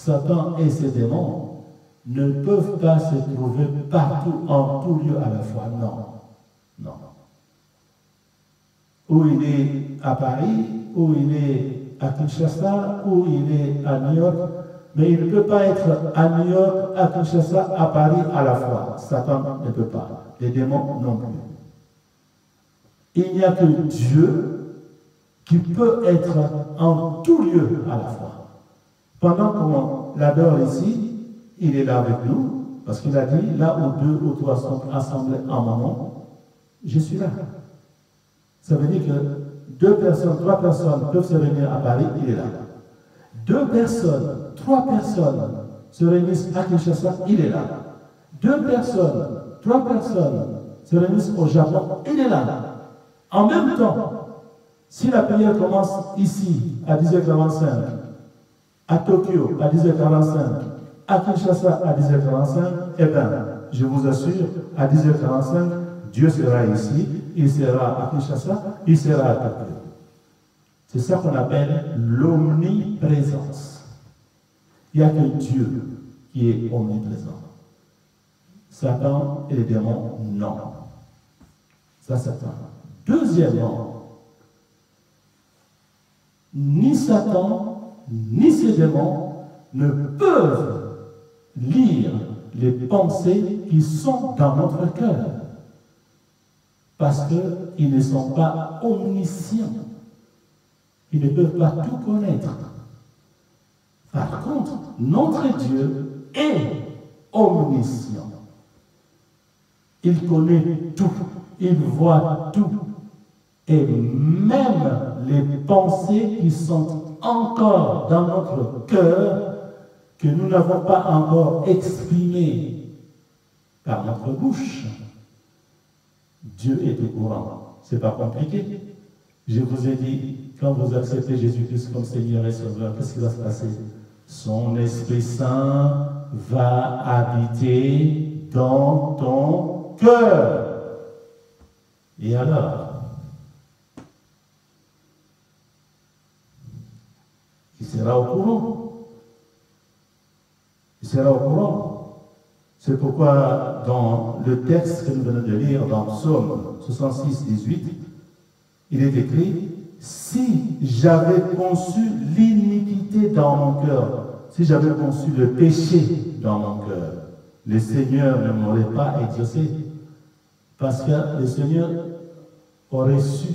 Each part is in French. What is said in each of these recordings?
Satan et ses démons ne peuvent pas se trouver partout, en tout lieu à la fois. Non. Non. Où il est à Paris, où il est à Kinshasa, où il est à New York, mais il ne peut pas être à New York, à Kinshasa, à Paris à la fois. Satan ne peut pas. Les démons non plus. Il n'y a que Dieu qui peut être en tout lieu à la fois. Pendant qu'on l'adore ici, il est là avec nous, parce qu'il a dit, là où 2 ou 3 sont assemblés en mon nom, je suis là. Ça veut dire que 2 personnes, 3 personnes peuvent se réunir à Paris, il est là. 2 personnes, 3 personnes se réunissent à Kinshasa, il est là. 2 personnes, 3 personnes se réunissent au Japon, il est là. En même temps, si la prière commence ici à 10h45, à Tokyo à 10h45, à Kinshasa à 10h45, eh bien, je vous assure, à 10h45, Dieu sera ici, il sera à Kinshasa, il sera à Tokyo. C'est ça qu'on appelle l'omniprésence. Il n'y a que Dieu qui est omniprésent. Satan et les démons, non. Ça, Satan. Deuxièmement, ni Satan, ni ses démons ne peuvent lire les pensées qui sont dans notre cœur. Parce qu'ils ne sont pas omniscients. Ils ne peuvent pas tout connaître. Par contre, notre Dieu est omniscient. Il connaît tout. Il voit tout. Et même les pensées qui sont encore dans notre cœur, que nous n'avons pas encore exprimées par notre bouche, Dieu est au courant. Ce n'est pas compliqué. Je vous ai dit, quand vous acceptez Jésus-Christ comme Seigneur et Sauveur, qu'est-ce qui va se passer? Son Esprit Saint va habiter dans ton cœur. Et alors, il sera au courant. Il sera au courant. C'est pourquoi dans le texte que nous venons de lire, dans Psaume 66, 18, il est écrit « Si j'avais conçu l'iniquité dans mon cœur, si j'avais conçu le péché dans mon cœur, le Seigneur ne m'aurait pas exaucé. » Parce que le Seigneur aurait su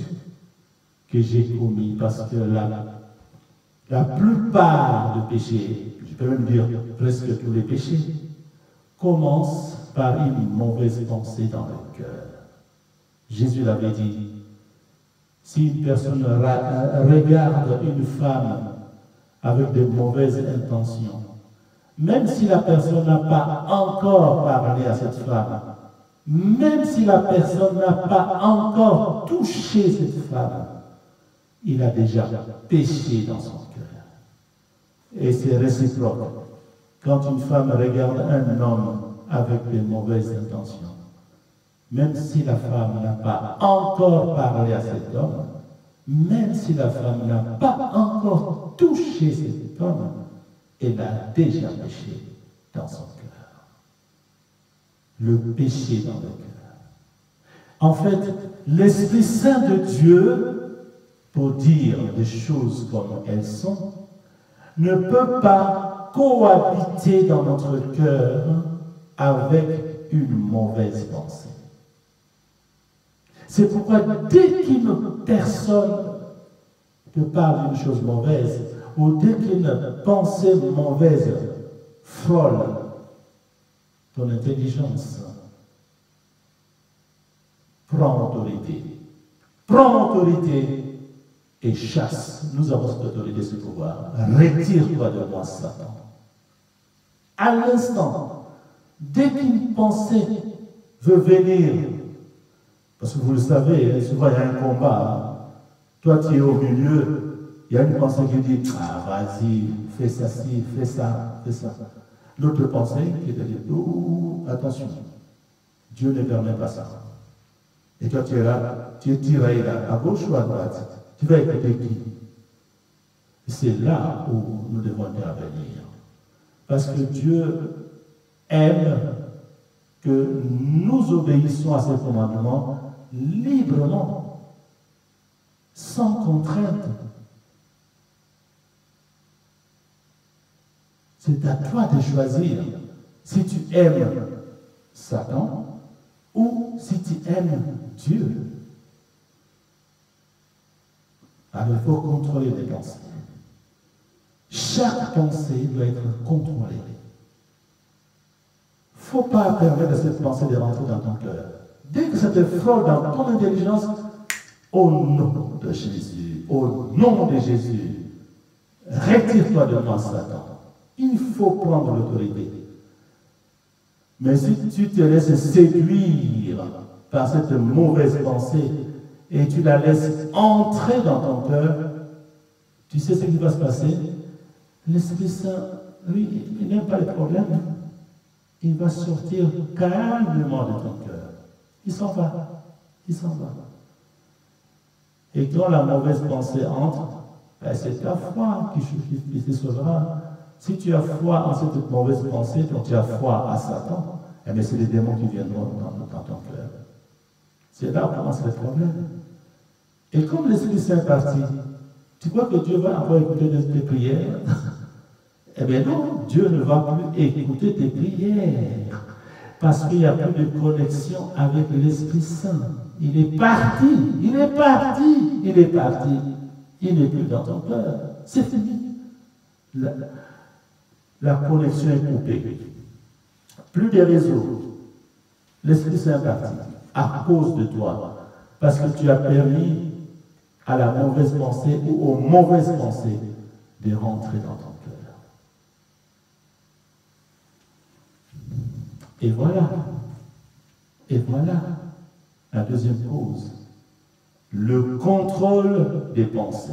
que j'ai commis, parce que la plupart des péchés, je peux même dire presque tous les péchés, commencent par une mauvaise pensée dans le cœur. Jésus l'avait dit, si une personne regarde une femme avec de mauvaises intentions, même si la personne n'a pas encore parlé à cette femme, même si la personne n'a pas encore touché cette femme, il a déjà péché dans son cœur. Et c'est réciproque. Quand une femme regarde un homme avec de mauvaises intentions, même si la femme n'a pas encore parlé à cet homme, même si la femme n'a pas encore touché cet homme, elle a déjà péché dans son cœur. Le péché dans le cœur. En fait, l'Esprit Saint de Dieu, pour dire les choses comme elles sont, ne peut pas cohabiter dans notre cœur avec une mauvaise pensée. C'est pourquoi dès qu'une personne te parle d'une chose mauvaise, ou dès qu'une pensée mauvaise frôle ton intelligence, prends autorité. Prends autorité et chasse. Nous avons cette autorité, ce pouvoir. Retire-toi de moi, Satan. À l'instant, dès qu'une pensée veut venir, parce que vous le savez, souvent il y a un combat. Toi, tu es au milieu, il y a une pensée qui dit « Ah, vas-y, fais ça, ci, fais ça, fais ça. » L'autre pensée qui te dit « Oh, attention, Dieu ne permet pas ça. » Et toi, tu es là, tu es tiré là, à gauche ou à droite. Tu vas écouter qui? C'est là où nous devons intervenir. Parce que Dieu aime que nous obéissions à ses commandements librement, sans contrainte. C'est à toi de choisir si tu aimes Satan ou si tu aimes Dieu. Alors il faut contrôler les pensées. Chaque pensée doit être contrôlée. Il ne faut pas permettre à cette pensée de rentrer dans ton cœur. Dès que ça te frôle dans ton intelligence, au nom de Jésus, au nom de Jésus, retire-toi de moi, Satan. Il faut prendre l'autorité. Mais si tu te laisses séduire par cette mauvaise pensée et tu la laisses entrer dans ton cœur, tu sais ce qui va se passer? L'Esprit Saint, lui, il n'aime pas les problèmes. Il va sortir calmement de ton cœur. Il s'en va. Il s'en va. Et quand la mauvaise pensée entre, ben c'est ta foi qui te sauvera. Si tu as foi en cette mauvaise pensée, donc tu as foi à Satan, eh bien c'est les démons qui viendront dans ton cœur. C'est là où commence le problème. Et comme l'Esprit Saint est parti, tu crois que Dieu va encore écouter tes prières? Eh bien non, Dieu ne va plus écouter tes prières. Parce qu'il n'y a plus de connexion avec l'Esprit Saint. Il est parti, il est parti, il est parti. Il n'est plus dans ton cœur. C'est fini. La connexion est coupée. Plus de réseau. L'Esprit Saint est parti à cause de toi. Parce que tu as permis à la mauvaise pensée ou aux mauvaises pensées de rentrer dans ton cœur. Et voilà la deuxième cause. Le contrôle des pensées.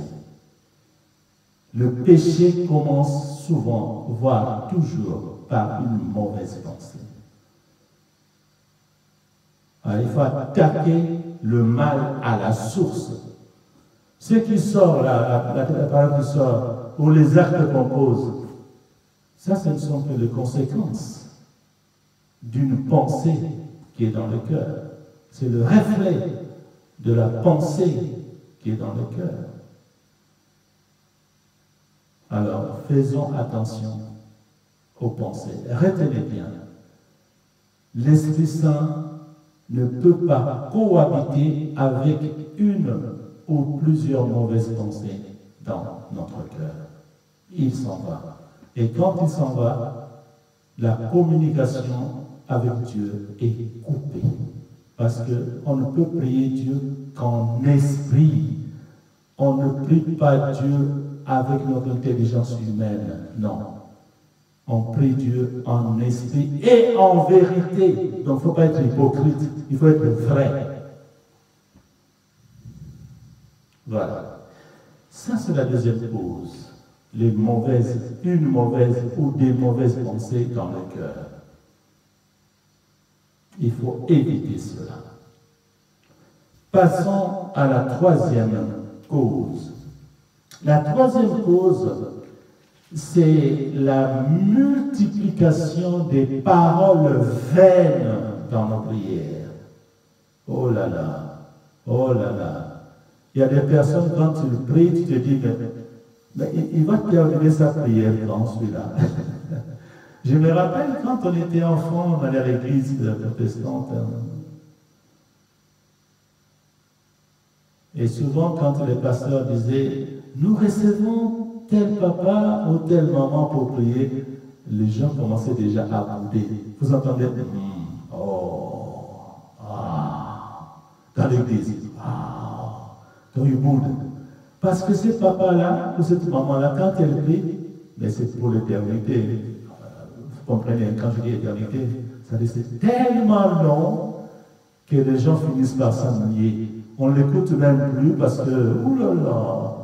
Le péché commence souvent, voire toujours, par une mauvaise pensée. Alors, il faut attaquer le mal à la source. Ce qui sort, la parole qui sort, ou les actes qu'on pose, ça, ce ne sont que les conséquences d'une pensée qui est dans le cœur. C'est le reflet de la pensée qui est dans le cœur. Alors, faisons attention aux pensées. Retenez bien, l'Esprit Saint ne peut pas cohabiter avec une ou plusieurs mauvaises pensées dans notre cœur. Il s'en va. Et quand il s'en va, la communication avec Dieu est coupée. Parce qu'on ne peut prier Dieu qu'en esprit. On ne prie pas Dieu avec notre intelligence humaine. Non. On prie Dieu en esprit et en vérité. Donc il ne faut pas être hypocrite. Il faut être vrai. Voilà. Ça, c'est la deuxième cause. Une mauvaise ou des mauvaises pensées dans le cœur. Il faut éviter cela. Passons à la troisième cause. La troisième cause, c'est la multiplication des paroles vaines dans nos prières. Oh là là, oh là là. Il y a des personnes, quand tu pries, tu te dis, mais il va terminer sa prière dans celui-là. Je me rappelle quand on était enfant, on allait à l'église protestante. Et souvent, quand les pasteurs disaient, nous recevons tel papa ou telle maman pour prier, les gens commençaient déjà à bouder. Vous entendez? Dans l'église. Quand ils boudent. Parce que ce papa-là ou cette maman-là, quand elle prie, mais c'est pour l'éternité. Vous comprenez, quand je dis éternité, ça dit c'est tellement long que les gens finissent par s'ennuyer. On ne l'écoute même plus parce que, oulala,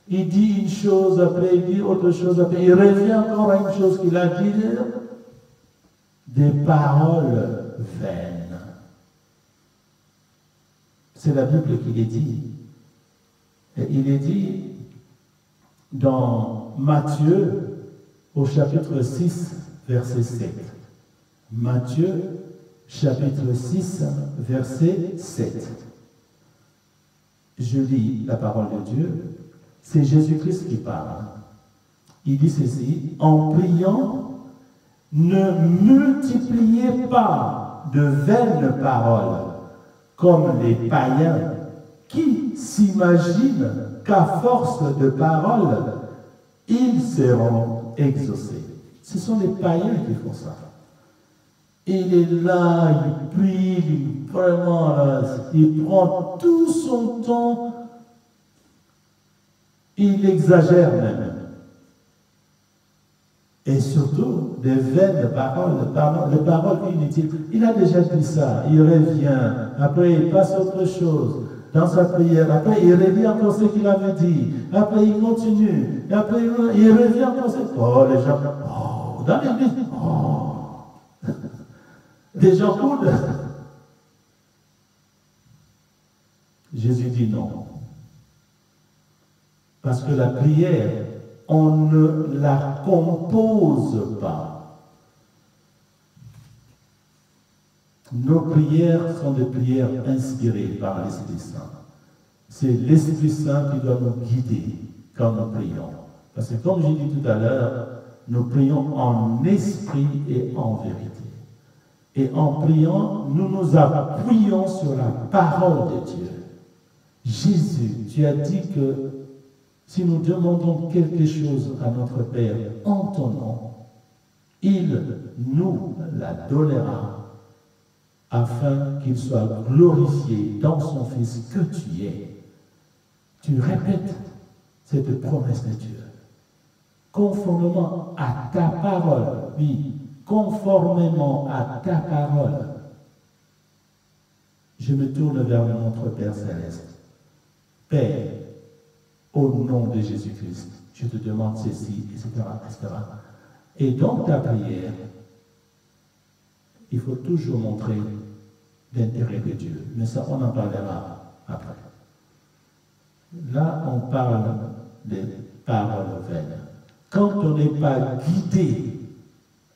il dit une chose, après il dit autre chose, après il revient encore à une chose qu'il a dit. Des paroles vaines. C'est la Bible qui les dit. Et il est dit dans Matthieu, au chapitre 6, verset 7. Matthieu, chapitre 6, verset 7. Je lis la parole de Dieu. C'est Jésus-Christ qui parle. Il dit ceci: en priant, ne multipliez pas de vaines paroles comme les païens qui s'imaginent qu'à force de paroles, ils seront exaucés. Ce sont les païens qui font ça. Il est là, il prie, vraiment, là, il prend tout son temps, il exagère même. Et surtout, des vaines paroles, des paroles inutiles. Il a déjà dit ça, il revient, après il passe à autre chose dans sa prière, après il revient encore ce qu'il avait dit, après il continue, et après il revient encore ce... Oh, les gens, oh, dans l'église, oh, des gens coudent. Jésus dit non. Parce que la prière, on ne la compose pas. Nos prières sont des prières inspirées par l'Esprit Saint. C'est l'Esprit Saint qui doit nous guider quand nous prions. Parce que comme j'ai dit tout à l'heure, nous prions en esprit et en vérité. Et en priant, nous nous appuyons sur la parole de Dieu. Jésus, tu as dit que si nous demandons quelque chose à notre Père en ton nom, il nous la donnera afin qu'il soit glorifié dans son Fils que tu es. Tu répètes cette promesse de Dieu. Conformément à ta parole, oui, conformément à ta parole, je me tourne vers notre Père Céleste. Père, au nom de Jésus-Christ, je te demande ceci, etc., etc. Et dans ta prière, il faut toujours montrer l'intérêt de Dieu. Mais ça, on en parlera après. Là, on parle des paroles vaines. Quand on n'est pas guidé,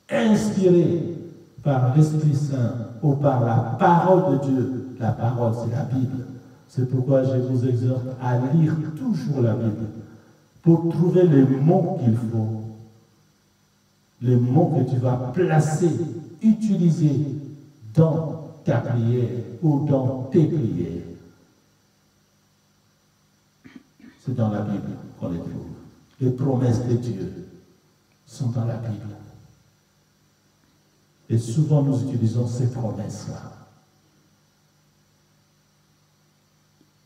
inspiré par l'Esprit Saint ou par la parole de Dieu, la parole, c'est la Bible. C'est pourquoi je vous exhorte à lire toujours la Bible pour trouver les mots qu'il faut, les mots que tu vas placer, utiliser dans ta prière ou dans tes prières. C'est dans la Bible qu'on les trouve. Les promesses de Dieu sont dans la Bible. Et souvent nous utilisons ces promesses-là.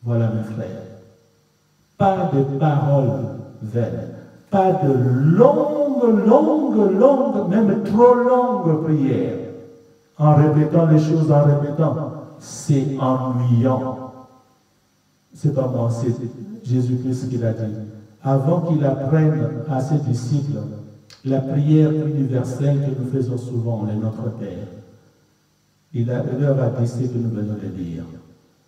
Voilà mes frères. Pas de paroles vaines, pas de longues, même trop longues prières. En répétant les choses, c'est ennuyant. C'est pas moi, c'est Jésus-Christ qui l'a dit. Avant qu'il apprenne à ses disciples la prière universelle que nous faisons souvent, le Notre Père, il leur a dit ce que nous venons de dire.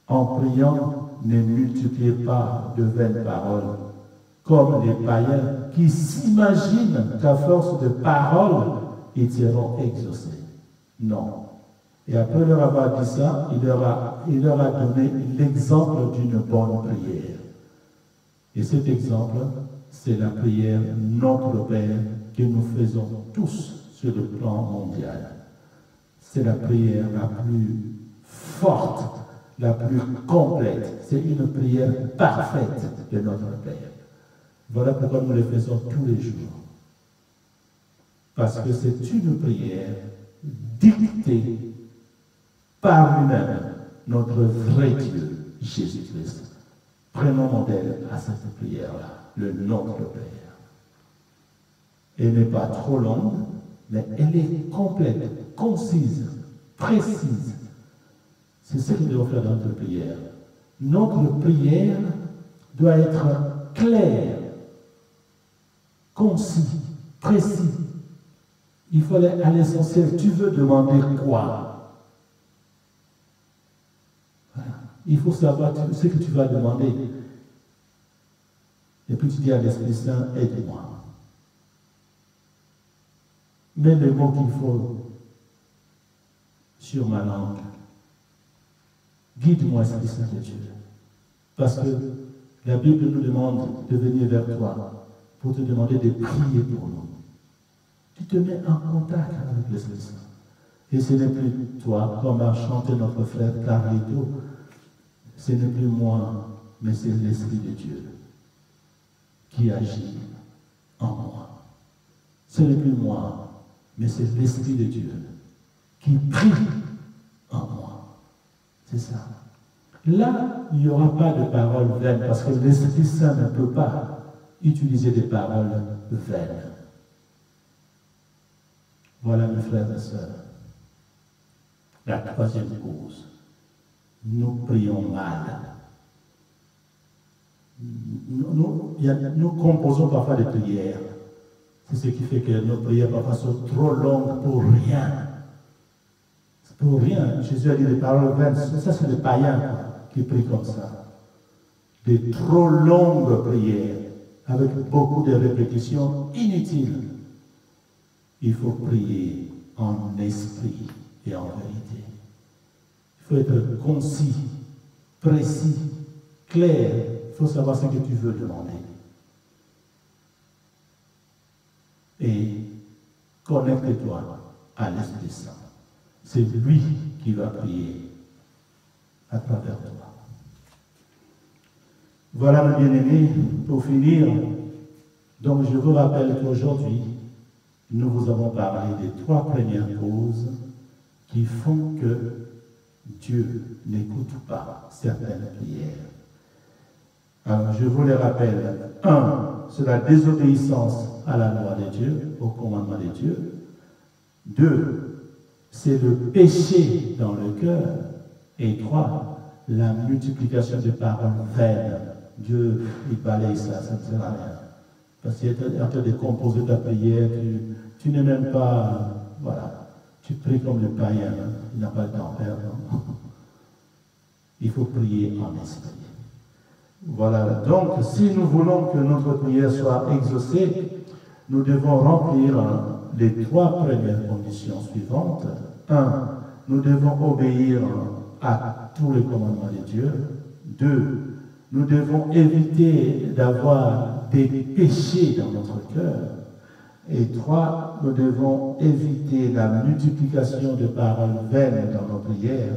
En priant, ne multipliez pas de vaines paroles, comme les païens qui s'imaginent qu'à force de paroles, ils seront exaucés. Non. Et après leur avoir dit ça, il leur a donné l'exemple d'une bonne prière. Et cet exemple, c'est la prière Notre Père que nous faisons tous sur le plan mondial. C'est la prière la plus forte, la plus complète. C'est une prière parfaite de notre Père. Voilà pourquoi nous le faisons tous les jours. Parce que c'est une prière dictée par lui-même, notre vrai Dieu, Jésus-Christ. Prenons modèle à cette prière-là, le Notre Père. Elle n'est pas trop longue, mais elle est complète, concise, précise. C'est ce que nous devons faire dans notre prière. Notre prière doit être claire, concis, précis. Il faut aller à l'essentiel. Tu veux demander quoi? Voilà. Il faut savoir ce que tu vas demander. Et puis tu dis à l'Esprit Saint, aide-moi. mets le mot qu'il faut sur ma langue. Guide-moi, Esprit Saint de Dieu. Parce que la Bible nous demande de venir vers toi pour te demander de prier pour nous. Tu te mets en contact avec l'Esprit Saint. Et ce n'est plus toi, comme a chanté notre frère Carlito, ce n'est plus moi, mais c'est l'Esprit de Dieu qui agit en moi. Ce n'est plus moi, mais c'est l'Esprit de Dieu qui prie en moi. C'est ça. Là, il n'y aura pas de paroles vaines, parce que l'Esprit Saint ne peut pas utiliser des paroles vaines. Voilà, mes frères et sœurs, la troisième cause. Nous prions mal. Nous composons parfois des prières. C'est ce qui fait que nos prières parfois sont trop longues pour rien. Pour rien. Jésus a dit des paroles vaines. Ça, c'est des païens qui prient comme ça. Des trop longues prières avec beaucoup de répétitions inutiles. Il faut prier en esprit et en vérité. Il faut être concis, précis, clair. Il faut savoir ce que tu veux demander. Et connecte-toi à l'Esprit Saint. C'est lui qui va prier à travers toi. Voilà, mes bien-aimés, pour finir. Donc, je vous rappelle qu'aujourd'hui, nous vous avons parlé des 3 premières causes qui font que Dieu n'écoute pas certaines prières. Alors, je vous les rappelle. 1, c'est la désobéissance à la loi de Dieu, au commandement de Dieu. 2, c'est le péché dans le cœur. Et 3, la multiplication des paroles vaines. Dieu, il balaye ça, ça ne sert à rien. Parce qu'il est en train de composer ta prière, tu n'es même pas, voilà, tu pries comme le païen, hein. Il n'a pas le temps de faire, non? Il faut prier en esprit. Voilà, donc si nous voulons que notre prière soit exaucée, nous devons remplir les 3 premières conditions suivantes. 1, nous devons obéir à tous les commandements de Dieu. 2, nous devons éviter d'avoir des péchés dans notre cœur. Et 3, nous devons éviter la multiplication de paroles vaines dans nos prières.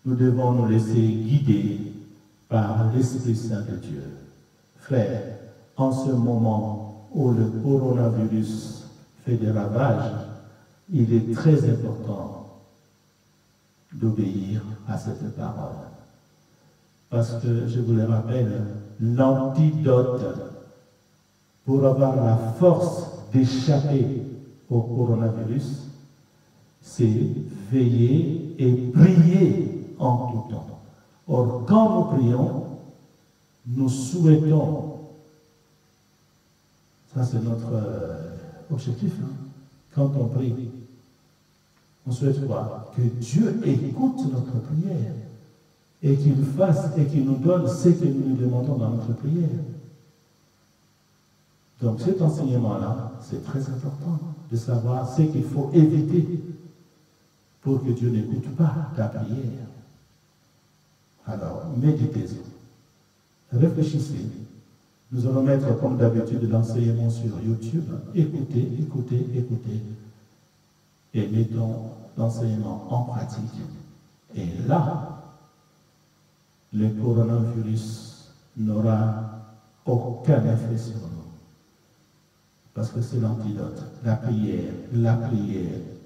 Nous devons nous laisser guider par l'Esprit Saint de Dieu. Frères, en ce moment où le coronavirus fait des ravages, il est très important d'obéir à cette parole. Parce que, je vous le rappelle, l'antidote pour avoir la force d'échapper au coronavirus, c'est veiller et prier en tout temps. Or, quand nous prions, nous souhaitons, ça c'est notre objectif, hein, quand on prie, on souhaite quoi? Que Dieu écoute notre prière et qu'il fasse et qu'il nous donne ce que nous lui demandons dans notre prière. Donc cet enseignement-là, c'est très important de savoir ce qu'il faut éviter pour que Dieu n'écoute pas ta prière. Alors, méditez-y, réfléchissez. Nous allons mettre, comme d'habitude, l'enseignement sur YouTube. Écoutez, écoutez, écoutez. Et mettons l'enseignement en pratique. Et là, le coronavirus n'aura aucun effet sur nous. Parce que c'est l'antidote. La prière,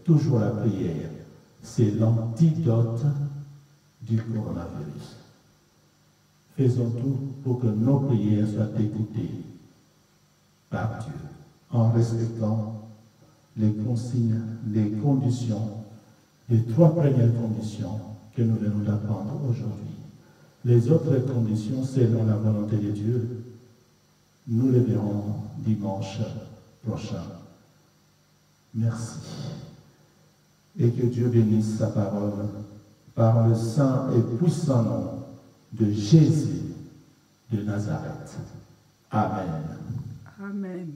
toujours la prière, c'est l'antidote du coronavirus. Faisons tout pour que nos prières soient écoutées par Dieu, en respectant les consignes, les conditions, les 3 premières conditions que nous venons d'apprendre aujourd'hui. Les autres conditions, selon la volonté de Dieu, nous les verrons dimanche prochain. Merci. Et que Dieu bénisse sa parole par le saint et puissant nom de Jésus de Nazareth. Amen. Amen.